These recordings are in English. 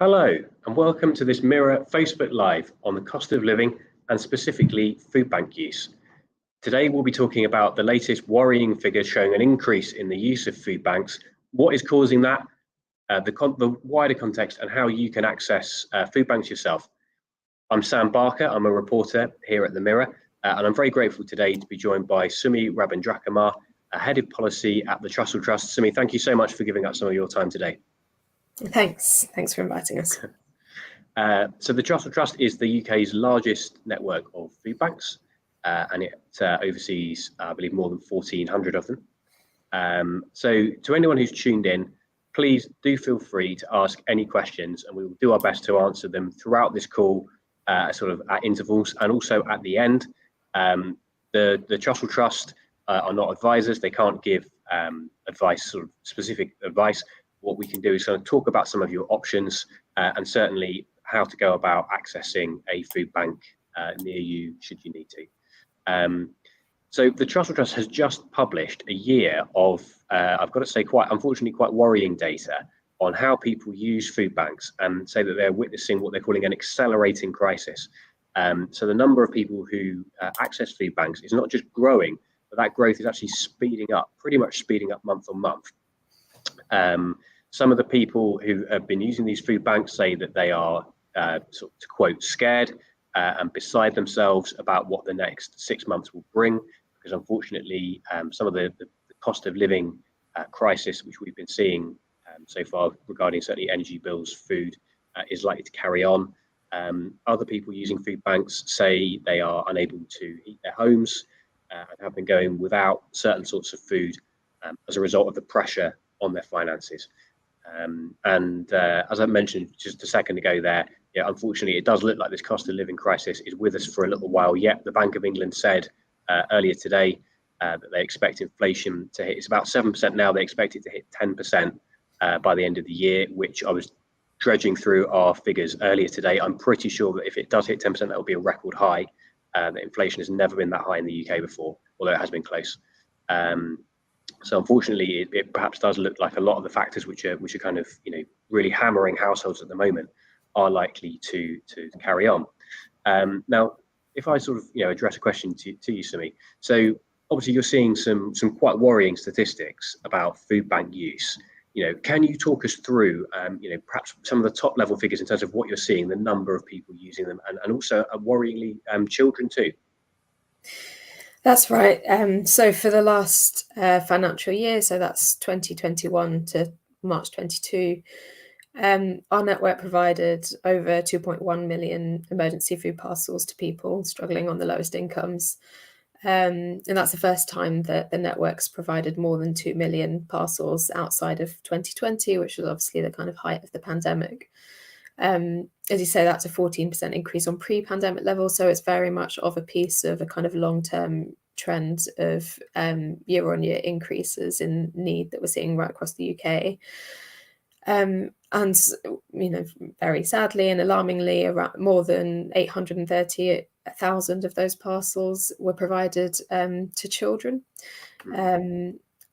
Hello, and welcome to this Mirror Facebook Live on the cost of living and specifically food bank use. Today, we'll be talking about the latest worrying figures showing an increase in the use of food banks, what is causing that, the wider context, and how you can access food banks yourself. I'm Sam Barker, I'm a reporter here at the Mirror, and I'm very grateful today to be joined by Sumi Rabindrakumar, Head of Policy at the Trussell Trust. Sumi, thank you so much for giving us some of your time today. Thanks for inviting us. So the Trussell Trust is the UK's largest network of food banks, and it oversees, I believe, more than 1,400 of them. So to anyone who's tuned in, please do feel free to ask any questions, and we will do our best to answer them throughout this call, sort of at intervals, and also at the end. The Trussell Trust are not advisors; they can't give advice, sort of specific advice. What we can do is kind of talk about some of your options and certainly how to go about accessing a food bank near you should you need to. So the Trussell Trust has just published a year of, I've got to say, unfortunately quite worrying data on how people use food banks and say that they're witnessing what they're calling an accelerating crisis. So the number of people who access food banks is not just growing, but that growth is actually speeding up, pretty much speeding up month on month. Some of the people who have been using these food banks say that they are, sort of, to quote, scared and beside themselves about what the next 6 months will bring, because unfortunately, some of the cost of living crisis, which we've been seeing so far regarding certainly energy bills, food, is likely to carry on. Other people using food banks say they are unable to heat their homes and have been going without certain sorts of food as a result of the pressure on their finances. As I mentioned just a second ago there, unfortunately, it does look like this cost of living crisis is with us for a little while yet. The Bank of England said earlier today that they expect inflation to hit, it's about 7% now, they expect it to hit 10% by the end of the year, which I was dredging through our figures earlier today. I'm pretty sure that if it does hit 10%, that will be a record high. That inflation has never been that high in the UK before, although it has been close. So unfortunately, it perhaps does look like a lot of the factors which are kind of really hammering households at the moment are likely to carry on. Now, if I sort of address a question to you, Sumi. So obviously, you're seeing some quite worrying statistics about food bank use. Can you talk us through perhaps some of the top level figures in terms of what you're seeing, the number of people using them, and also worryingly children too? That's right. So for the last financial year, so that's 2021 to March 22, our network provided over 2.1 million emergency food parcels to people struggling on the lowest incomes. And that's the first time that the network's provided more than 2 million parcels outside of 2020, which was obviously the kind of height of the pandemic. As you say, that's a 14% increase on pre-pandemic levels. So it's very much of a piece of a kind of long-term trend of year-on-year increases in need that we're seeing right across the UK. And very sadly and alarmingly, around more than 830,000 of those parcels were provided to children.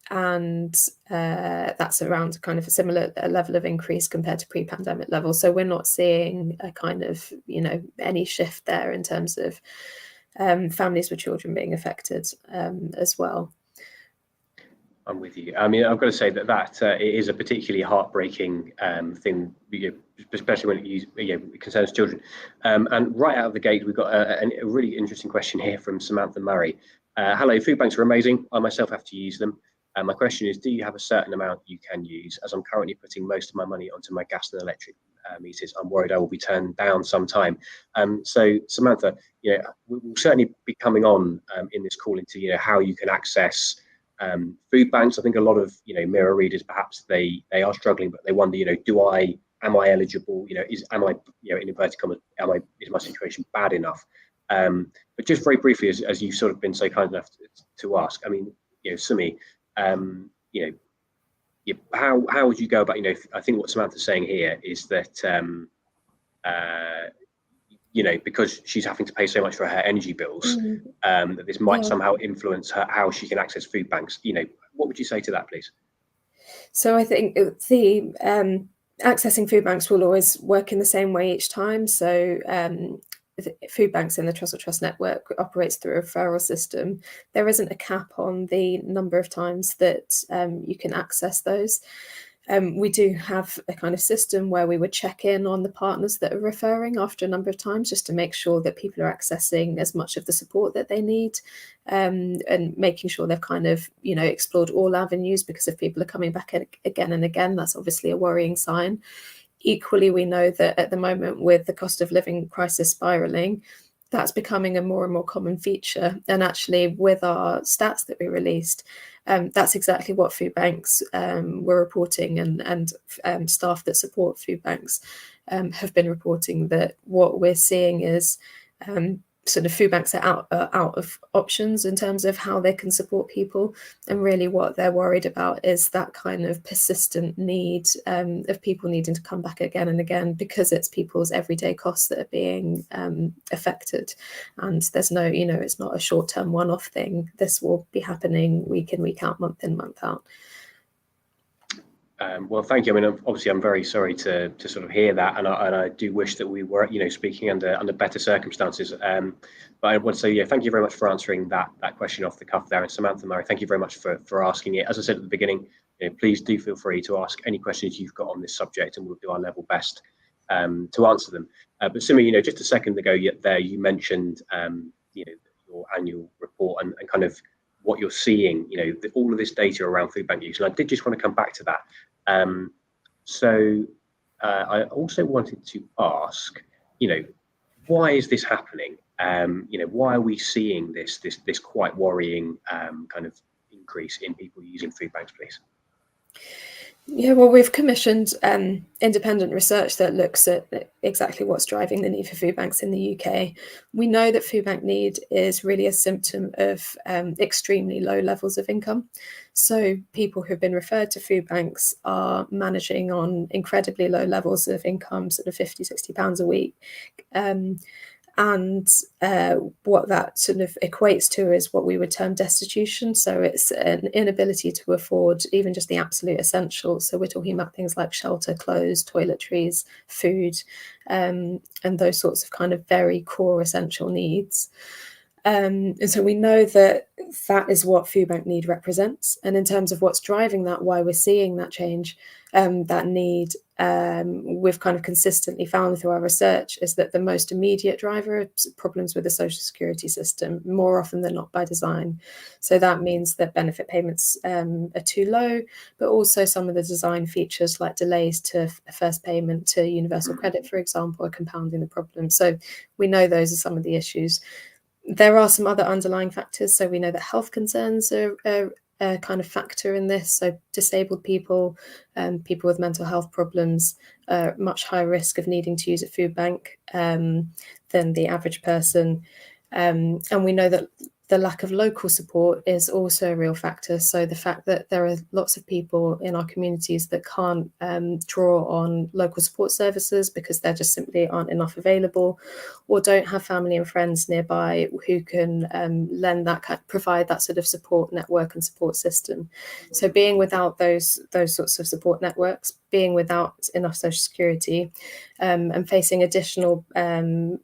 And that's around kind of a similar level of increase compared to pre-pandemic levels. So we're not seeing a kind of, any shift there in terms of families with children being affected as well. I'm with you. I mean, I've got to say that it is a particularly heartbreaking thing, especially when it concerns children. And right out of the gate, we've got a really interesting question here from Samantha Murray. Hello, food banks are amazing. I myself have to use them. My question is, do you have a certain amount you can use? As I'm currently putting most of my money onto my gas and electric meters, I'm worried I will be turned down sometime. So Samantha, we'll certainly be coming on in this call into how you can access food banks. I think a lot of Mirror readers, perhaps they are struggling, but they wonder, am I eligible? Am I in inverted commas, is my situation bad enough? But just very briefly, as you've sort of been so kind enough to ask, I mean, Sumi, how would you go about? I think what Samantha's saying here is that because she's having to pay so much for her energy bills, that this might somehow influence how she can access food banks. What would you say to that, please? So I think the accessing food banks will always work in the same way each time. So food banks in the Trussell Trust network operates through a referral system. There isn't a cap on the number of times that you can access those. We do have a kind of system where we would check in on the partners that are referring after a number of times, just to make sure that people are accessing as much of the support that they need, and making sure they've kind of, explored all avenues, because if people are coming back again and again, that's obviously a worrying sign. Equally, we know that at the moment, with the cost of living crisis spiraling, that's becoming a more and more common feature. And actually, with our stats that we released, that's exactly what food banks were reporting, and staff that support food banks have been reporting, that what we're seeing is sort of food banks are out of options in terms of how they can support people, and really what they're worried about is that kind of persistent need of people needing to come back again and again, because it's people's everyday costs that are being affected, and there's no, it's not a short-term one-off thing. This will be happening week in, week out, month in, month out. Well, thank you. I mean, obviously, I'm very sorry to sort of hear that, and I do wish that we were, speaking under better circumstances. But I want to say, yeah, thank you very much for answering that question off the cuff there, and Samantha Murray, thank you very much for asking it. As I said at the beginning, please do feel free to ask any questions you've got on this subject, and we'll do our level best to answer them. But Simi, just a second ago, you mentioned, your annual report and kind of what you're seeing, all of this data around food bank use, and I did just want to come back to that. So I also wanted to ask, why is this happening? Why are we seeing this quite worrying kind of increase in people using food banks, please? Yeah, well, we've commissioned independent research that looks at exactly what's driving the need for food banks in the UK. We know that food bank need is really a symptom of extremely low levels of income. So people who've been referred to food banks are managing on incredibly low levels of income, sort of £50-60 a week. And what that sort of equates to is what we would term destitution. So it's an inability to afford even just the absolute essentials. So we're talking about things like shelter, clothes, toiletries, food, and those sorts of kind of very core essential needs. And so we know that is what food bank need represents. And in terms of what's driving that, why we're seeing that change, that need, we've kind of consistently found through our research is that the most immediate driver of problems with the social security system, more often than not by design. So that means that benefit payments are too low, but also some of the design features like delays to first payment to universal credit, for example, are compounding the problem. So we know those are some of the issues. There are some other underlying factors. So we know that health concerns are a kind of factor in this. So disabled people, people with mental health problems, are much higher risk of needing to use a food bank than the average person. And we know that the lack of local support is also a real factor. So the fact that there are lots of people in our communities that can't draw on local support services because there just simply aren't enough available, or don't have family and friends nearby who can provide that sort of support network and support system. So being without those sorts of support networks, being without enough social security, and facing additional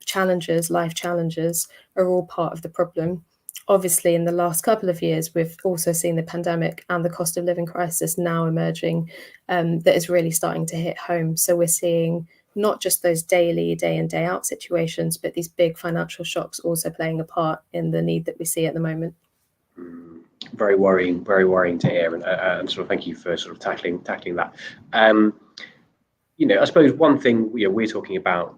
challenges, life challenges, are all part of the problem. Obviously, in the last couple of years, we've also seen the pandemic and the cost of living crisis now emerging, that is really starting to hit home. So we're seeing not just those daily, day in, day out situations, but these big financial shocks also playing a part in the need that we see at the moment. Very worrying to hear, and sort of thank you for sort of tackling that. I suppose one thing we're talking about,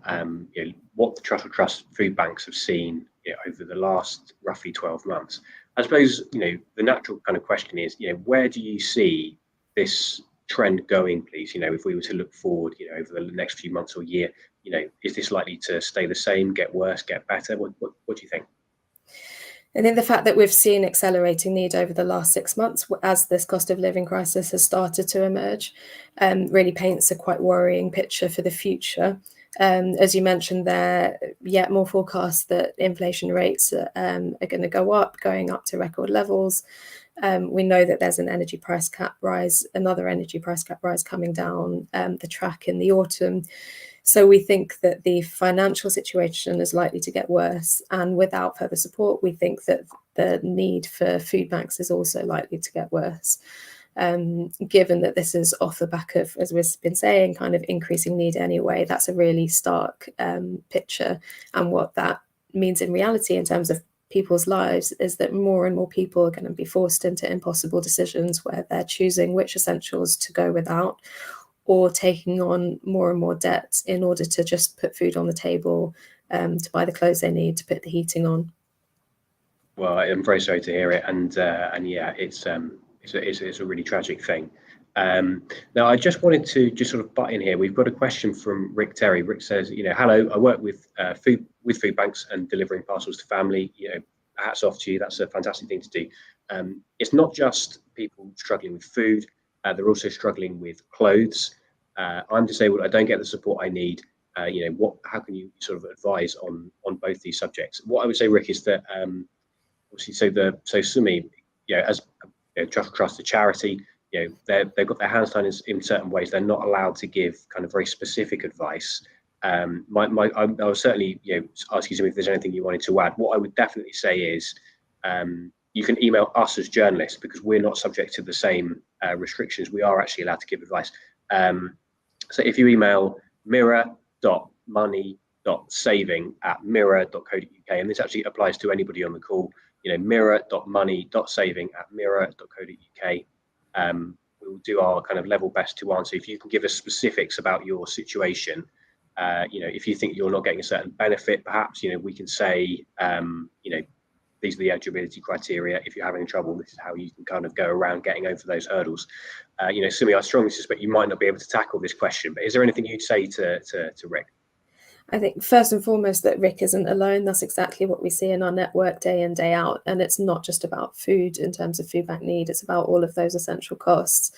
what the Trussell Trust food banks have seen over the last roughly 12 months. I suppose the natural kind of question is, where do you see this trend going, please? If we were to look forward, over the next few months or year, is this likely to stay the same, get worse, get better? What do you think? I think the fact that we've seen accelerating need over the last 6 months as this cost of living crisis has started to emerge really paints a quite worrying picture for the future. As you mentioned there, yet more forecasts that inflation rates are going to go up, going up to record levels. We know that there's an energy price cap rise, another energy price cap rise coming down the track in the autumn. So we think that the financial situation is likely to get worse. And without further support, we think that the need for food banks is also likely to get worse. Given that this is off the back of, as we've been saying, kind of increasing need anyway, that's a really stark picture. And what that means in reality in terms of people's lives is that more and more people are going to be forced into impossible decisions where they're choosing which essentials to go without, or taking on more and more debt in order to just put food on the table, to buy the clothes they need, to put the heating on. Well, I'm very sorry to hear it, and yeah, it's a really tragic thing. Now, I just wanted to just sort of butt in here. We've got a question from Rick Terry. Rick says, hello, I work with food banks and delivering parcels to family. Hats off to you. That's a fantastic thing to do. It's not just people struggling with food. They're also struggling with clothes. I'm disabled. I don't get the support I need. How can you sort of advise on both these subjects? What I would say, Rick, is that obviously, so Sumi, as Trust the charity, they've got their hands tied in certain ways. They're not allowed to give kind of very specific advice. I will certainly ask you if there's anything you wanted to add. What I would definitely say is you can email us as journalists, because we're not subject to the same restrictions. We are actually allowed to give advice. So if you email mirror.money.saving@mirror.co.uk, and this actually applies to anybody on the call, mirror.money.saving@mirror.co.uk. We will do our kind of level best to answer. If you can give us specifics about your situation, if you think you're not getting a certain benefit, perhaps, we can say, these are the eligibility criteria. If you're having trouble, this is how you can kind of go around getting over those hurdles. Sumi, I strongly suspect you might not be able to tackle this question, but is there anything you'd say to Rick? I think first and foremost that Rick isn't alone. That's exactly what we see in our network day in, day out. And it's not just about food in terms of food bank need, it's about all of those essential costs.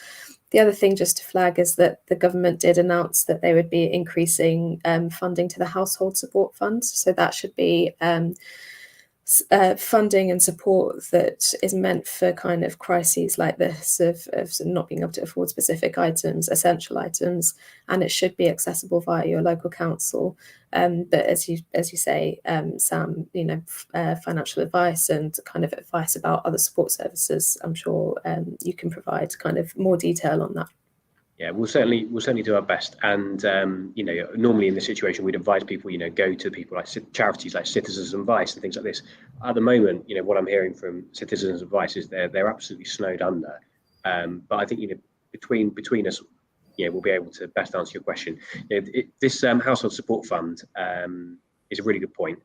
The other thing just to flag is that the government did announce that they would be increasing funding to the Household Support Fund. So that should be funding and support that is meant for kind of crises like this of not being able to afford specific items, essential items, and it should be accessible via your local council. But as you say, Sam, financial advice and kind of advice about other support services, I'm sure you can provide kind of more detail on that. Yeah, we'll certainly do our best. And normally in this situation, we'd advise people, go to people like charities like Citizens Advice and things like this. At the moment, what I'm hearing from Citizens Advice is they're absolutely snowed under. But I think between us, we'll be able to best answer your question. This Household Support Fund is a really good point.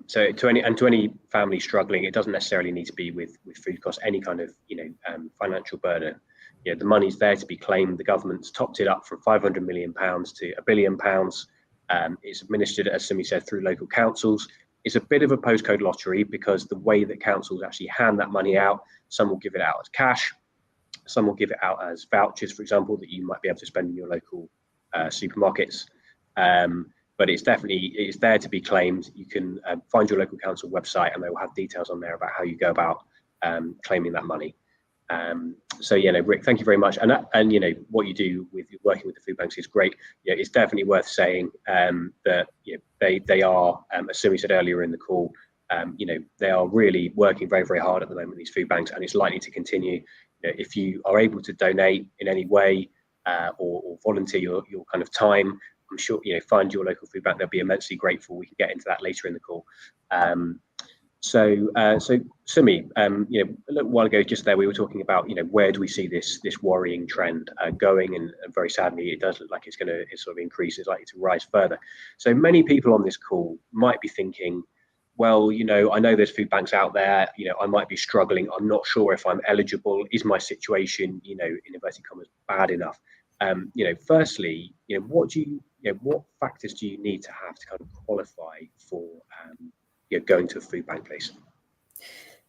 So to any family struggling, it doesn't necessarily need to be with food costs, any kind of financial burden. The money's there to be claimed. The government's topped it up from £500 million to £1 billion. It's administered, as Sumi said, through local councils. It's a bit of a postcode lottery, because the way that councils actually hand that money out, some will give it out as cash, some will give it out as vouchers, for example, that you might be able to spend in your local supermarkets. But it's there to be claimed. You can find your local council website, and they will have details on there about how you go about claiming that money. So Rick, thank you very much. And what you do with working with the food banks is great. It's definitely worth saying that they are, as Sumi said earlier in the call, they are really working very, very hard at the moment, these food banks, and it's likely to continue. If you are able to donate in any way or volunteer your kind of time, I'm sure find your local food bank. They'll be immensely grateful. We can get into that later in the call. So Sumi, a little while ago, just there, we were talking about, where do we see this worrying trend going, and very sadly, it does look like it's sort of increase. It's likely to rise further. So many people on this call might be thinking, well, I know there's food banks out there. I might be struggling. I'm not sure if I'm eligible. Is my situation, in inverted commas, bad enough? Firstly, what factors do you need to have to kind of qualify for going to a food bank, please?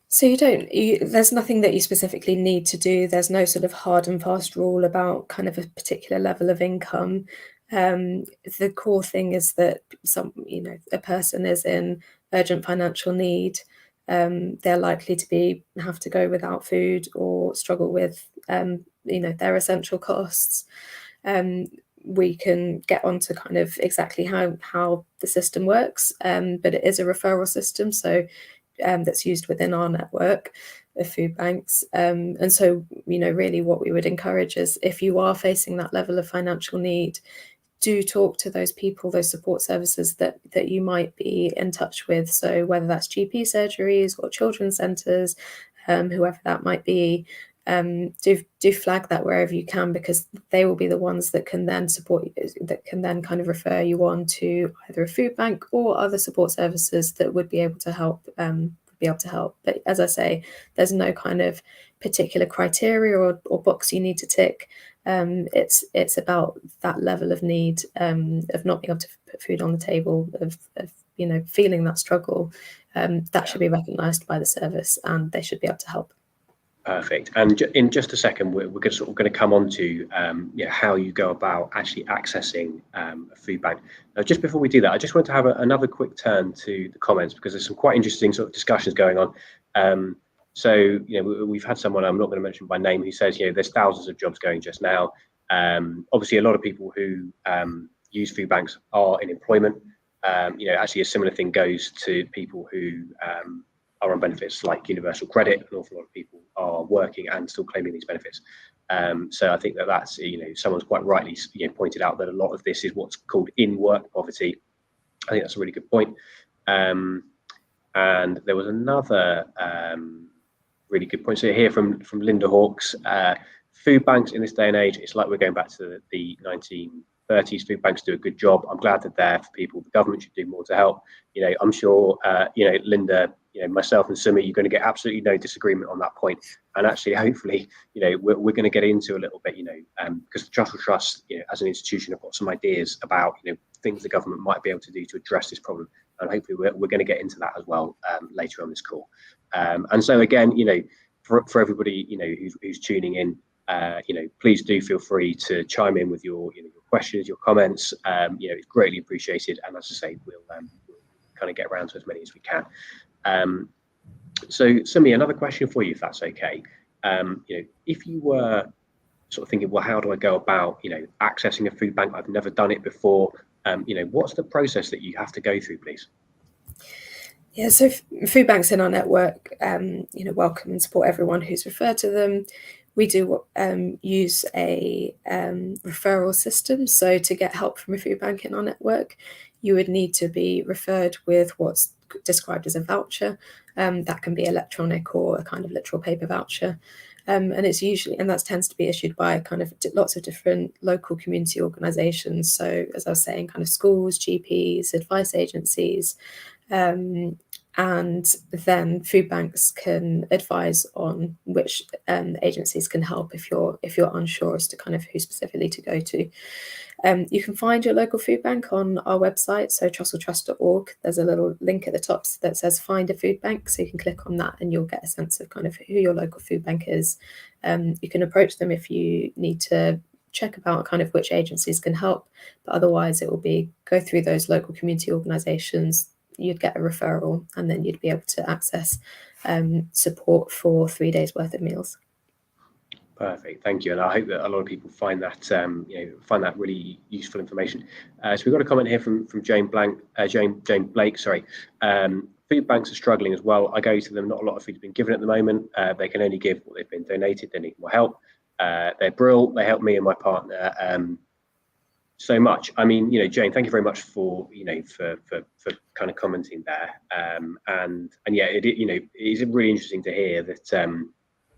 So there's nothing that you specifically need to do. There's no sort of hard and fast rule about kind of a particular level of income. The core thing is that a person is in urgent financial need. They're likely to have to go without food or struggle with their essential costs. We can get onto kind of exactly how the system works, but it is a referral system, so that's used within our network of food banks. And so, really what we would encourage is, if you are facing that level of financial need, do talk to those people, those support services that you might be in touch with. So whether that's GP surgeries or children's centres, whoever that might be, do flag that wherever you can, because they will be the ones that can then support you, that can then kind of refer you on to either a food bank or other support services that would be able to help. But as I say, there's no kind of particular criteria or box you need to tick. It's about that level of need, of not being able to put food on the table, of feeling that struggle. That should be recognised by the service, and they should be able to help. Perfect. And in just a second, we're going to come on to how you go about actually accessing a food bank. Now, just before we do that, I just want to have another quick turn to the comments, because there's some quite interesting sort of discussions going on. So we've had someone, I'm not going to mention by name, who says there's thousands of jobs going just now. Obviously, a lot of people who use food banks are in employment. Actually, a similar thing goes to people who are on benefits like universal credit. An awful lot of people are working and still claiming these benefits. So I think that's someone's quite rightly pointed out that a lot of this is what's called in-work poverty. I think that's a really good point. And there was another really good point. So here from Linda Hawkes, food banks in this day and age, it's like we're going back to the 1930s. Food banks do a good job. I'm glad they're there for people. The government should do more to help. I'm sure Linda, myself and Sumi, you're going to get absolutely no disagreement on that point. And actually, hopefully, we're going to get into a little bit, because the Trussell Trust, as an institution, have got some ideas about, things the government might be able to do to address this problem. And hopefully, we're going to get into that as well later on this call. And so again, for everybody, who's tuning in, please do feel free to chime in with your questions, your comments. It's greatly appreciated. And as I say, we'll kind of get around to as many as we can. So Sumi, another question for you, if that's okay. If you were sort of thinking, well, how do I go about, accessing a food bank? I've never done it before. What's the process that you have to go through, please? Yeah, so food banks in our network, welcome and support everyone who's referred to them. We do use a referral system. So to get help from a food bank in our network, you would need to be referred with what's described as a voucher. That can be electronic or a kind of literal paper voucher. And that tends to be issued by kind of lots of different local community organisations. So as I was saying, kind of schools, GPs, advice agencies, and then food banks can advise on which agencies can help if you're unsure as to kind of who specifically to go to. You can find your local food bank on our website, so trusselltrust.org. There's a little link at the top that says find a food bank, so you can click on that and you'll get a sense of kind of who your local food bank is. You can approach them if you need to check about kind of which agencies can help, but otherwise it will be go through those local community organisations. You'd get a referral and then you'd be able to access support for 3 days worth of meals. Perfect, thank you, and I hope that a lot of people find that find that really useful information. So we've got a comment here from Jane Blake. Sorry, food banks are struggling as well. I go to them. Not a lot of food's been given at the moment. They can only give what they've been donated. They need more help. They're brilliant. They help me and my partner so much. I mean, Jane, thank you very much for for kind of commenting there. And yeah, it is really interesting to hear that.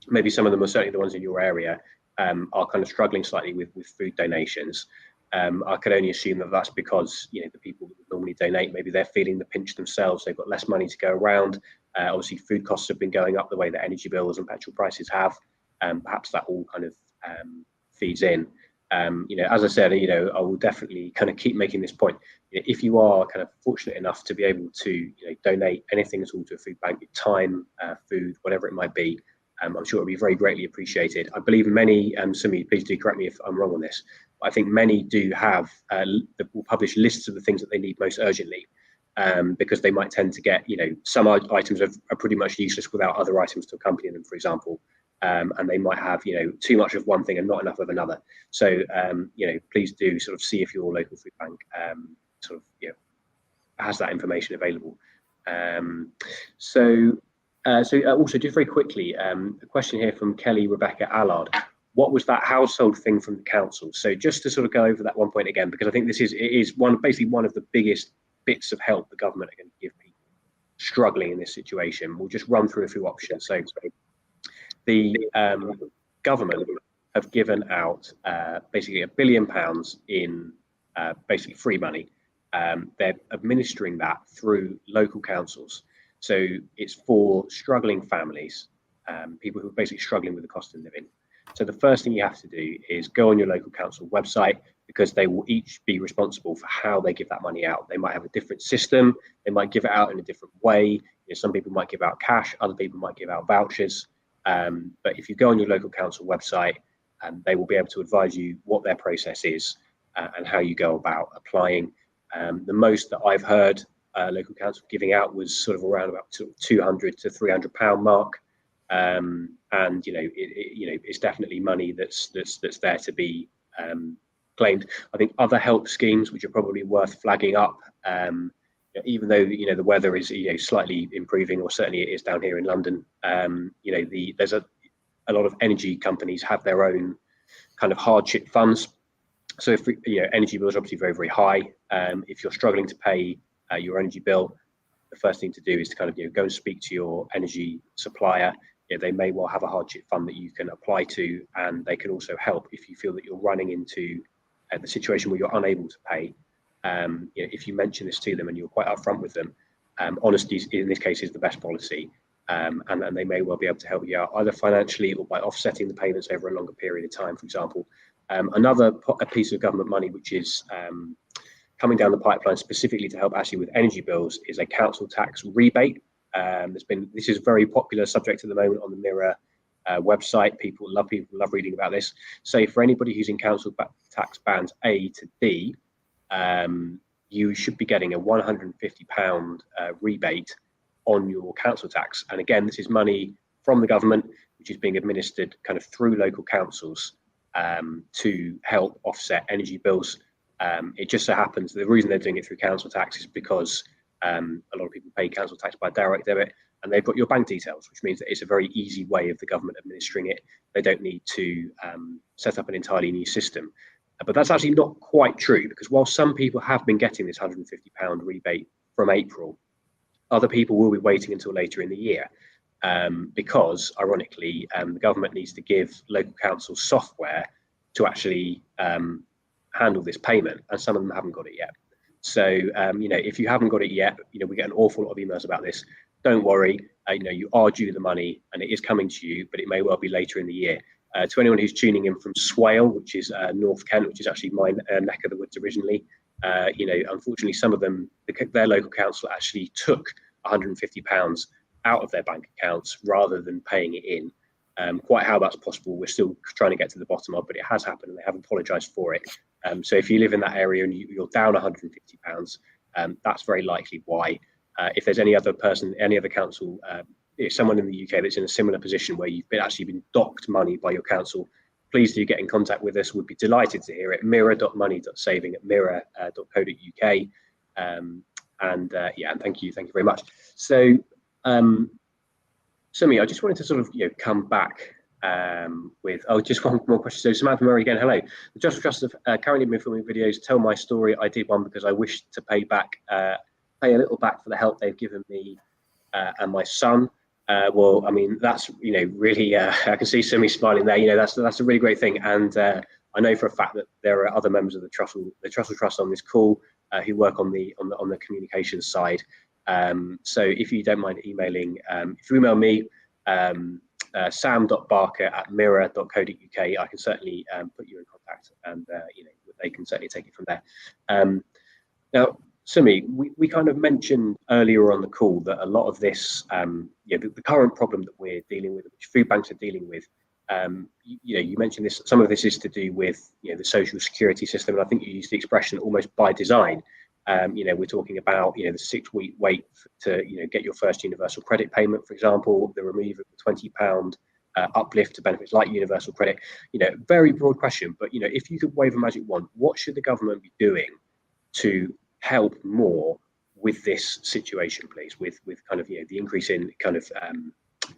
Maybe some of them are certainly the ones in your area are kind of struggling slightly with food donations. I could only assume that that's because the people that normally donate, maybe they're feeling the pinch themselves. They've got less money to go around. Obviously, food costs have been going up the way that energy bills and petrol prices have. Perhaps that all kind of feeds in. As I said, I will definitely kind of keep making this point. If you are kind of fortunate enough to be able to donate anything at all to a food bank, time, food, whatever it might be. I'm sure it'll be very greatly appreciated. I believe many, Sumi, please do correct me if I'm wrong on this, but I think many do have, will publish lists of the things that they need most urgently, because they might tend to get, some items are pretty much useless without other items to accompany them, for example. And they might have, too much of one thing and not enough of another. So, please do sort of see if your local food bank has that information available. So also, just very quickly, a question here from Kelly Rebecca Allard. What was that household thing from the council? So just to sort of go over that one point again, because I think it is basically one of the biggest bits of help the government are going to give people struggling in this situation. We'll just run through a few options. So the government have given out basically £1 billion in basically free money. They're administering that through local councils. So it's for struggling families, people who are basically struggling with the cost of living. So the first thing you have to do is go on your local council website, because they will each be responsible for how they give that money out. They might have a different system. They might give it out in a different way. Some people might give out cash, other people might give out vouchers. But if you go on your local council website, they will be able to advise you what their process is and how you go about applying. The most that I've heard local council giving out was sort of around about £200 to £300 mark, and it's definitely money that's there to be claimed. I think other help schemes which are probably worth flagging up, even though the weather is slightly improving, or certainly it is down here in London. There's a lot of energy companies have their own kind of hardship funds. So if energy bills are obviously very, very high. If you're struggling to pay your energy bill, the first thing to do is to kind of go and speak to your energy supplier. They may well have a hardship fund that you can apply to, and they can also help if you feel that you're running into the situation where you're unable to pay. If you mention this to them and you're quite upfront with them, honesty in this case is the best policy, and they may well be able to help you out either financially or by offsetting the payments over a longer period of time, for example. Another piece of government money which is coming down the pipeline specifically to help actually with energy bills is a council tax rebate. This is a very popular subject at the moment on the Mirror website. People love reading about this. So for anybody who's in council tax bands A to D, you should be getting a £150 rebate on your council tax. And again, this is money from the government, which is being administered kind of through local councils to help offset energy bills. It just so happens the reason they're doing it through council tax is because a lot of people pay council tax by direct debit, and they've got your bank details, which means that it's a very easy way of the government administering it. They don't need to set up an entirely new system. But that's actually not quite true, because while some people have been getting this £150 rebate from April, other people will be waiting until later in the year, because ironically, the government needs to give local councils software to actually handle this payment, and some of them haven't got it yet. So, if you haven't got it yet, we get an awful lot of emails about this. Don't worry, you are due the money and it is coming to you, but it may well be later in the year. To anyone who's tuning in from Swale, which is North Kent, which is actually my neck of the woods originally, unfortunately, some of them, their local council actually took £150 out of their bank accounts rather than paying it in. Quite how that's possible, we're still trying to get to the bottom of, but it has happened and they have apologised for it. So if you live in that area and you're down £150, that's very likely why. If there's any other person, any other council, someone in the UK that's in a similar position where you've actually been docked money by your council, please do get in contact with us. We'd be delighted to hear it. mirror.money.saving@mirror.co.uk. And thank you very much. So, Sumi, I just wanted to sort of come back with just one more question. So Samantha Murray again, hello. The Just Trust have currently been filming videos. Tell my story. I did one because I wished to pay a little back for the help they've given me and my son. Well, I mean, that's really I can see Sumi smiling there. That's a really great thing, and I know for a fact that there are other members of the Trussell Trust on this call who work on the communications side. So if you don't mind emailing, if you email me, sam.barker@mirror.co.uk, I can certainly put you in contact, and they can certainly take it from there. Now, Sumi, we kind of mentioned earlier on the call that a lot of this, the current problem that we're dealing with, which food banks are dealing with, you mentioned this. Some of this is to do with the social security system, and I think you used the expression almost by design. We're talking about the 6-week wait to get your first universal credit payment, for example, the removal of the £20 uplift to benefits like universal credit. Very broad question, but if you could wave a magic wand, what should the government be doing to help more with this situation, please, with kind of the increase in kind of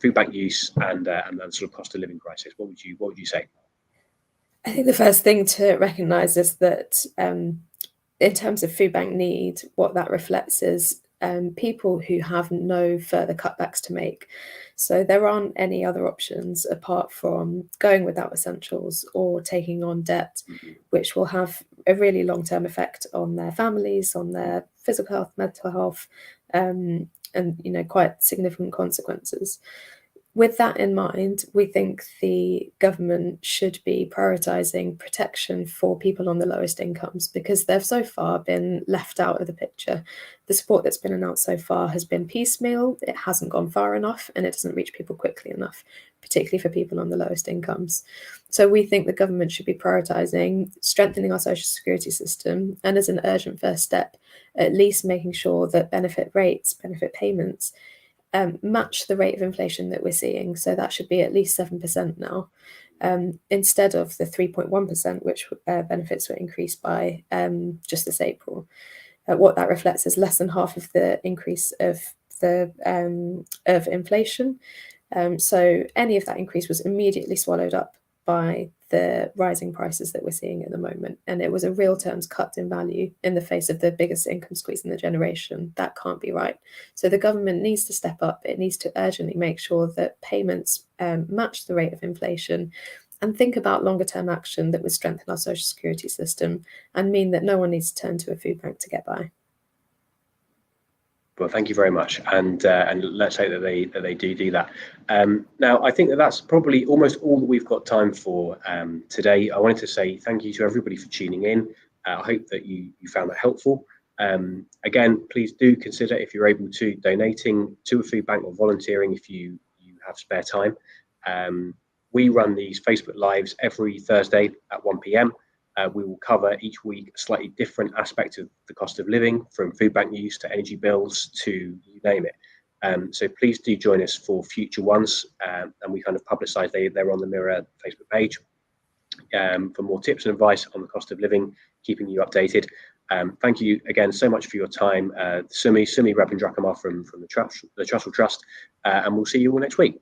food bank use and the sort of cost of living crisis? What would you say? I think the first thing to recognise is that in terms of food bank need, what that reflects is people who have no further cutbacks to make. So there aren't any other options apart from going without essentials or taking on debt, which will have a really long-term effect on their families, on their physical health, mental health, and quite significant consequences. With that in mind, we think the government should be prioritising protection for people on the lowest incomes because they've so far been left out of the picture. The support that's been announced so far has been piecemeal, it hasn't gone far enough, and it doesn't reach people quickly enough, particularly for people on the lowest incomes. So we think the government should be prioritising strengthening our social security system, and as an urgent first step, at least making sure that benefit rates, benefit payments, match the rate of inflation that we're seeing. So that should be at least 7% now, instead of the 3.1%, which benefits were increased by just this April. What that reflects is less than half of the increase of inflation. So any of that increase was immediately swallowed up by the rising prices that we're seeing at the moment. And it was a real terms cut in value in the face of the biggest income squeeze in the generation. That can't be right. So the government needs to step up. It needs to urgently make sure that payments match the rate of inflation and think about longer term action that would strengthen our social security system and mean that no one needs to turn to a food bank to get by. Well, thank you very much, and let's hope that they do that. Now, I think that's probably almost all that we've got time for today. I wanted to say thank you to everybody for tuning in. I hope that you found that helpful. Again, please do consider, if you're able to, donating to a food bank or volunteering if you have spare time. We run these Facebook Lives every Thursday at 1 p.m. We will cover each week a slightly different aspect of the cost of living, from food bank use to energy bills to you name it. So please do join us for future ones, and we kind of publicise they're on the Mirror Facebook page for more tips and advice on the cost of living, keeping you updated. Thank you again so much for your time, Sumi Rabendrakumar from the Trussell Trust, and we'll see you all next week.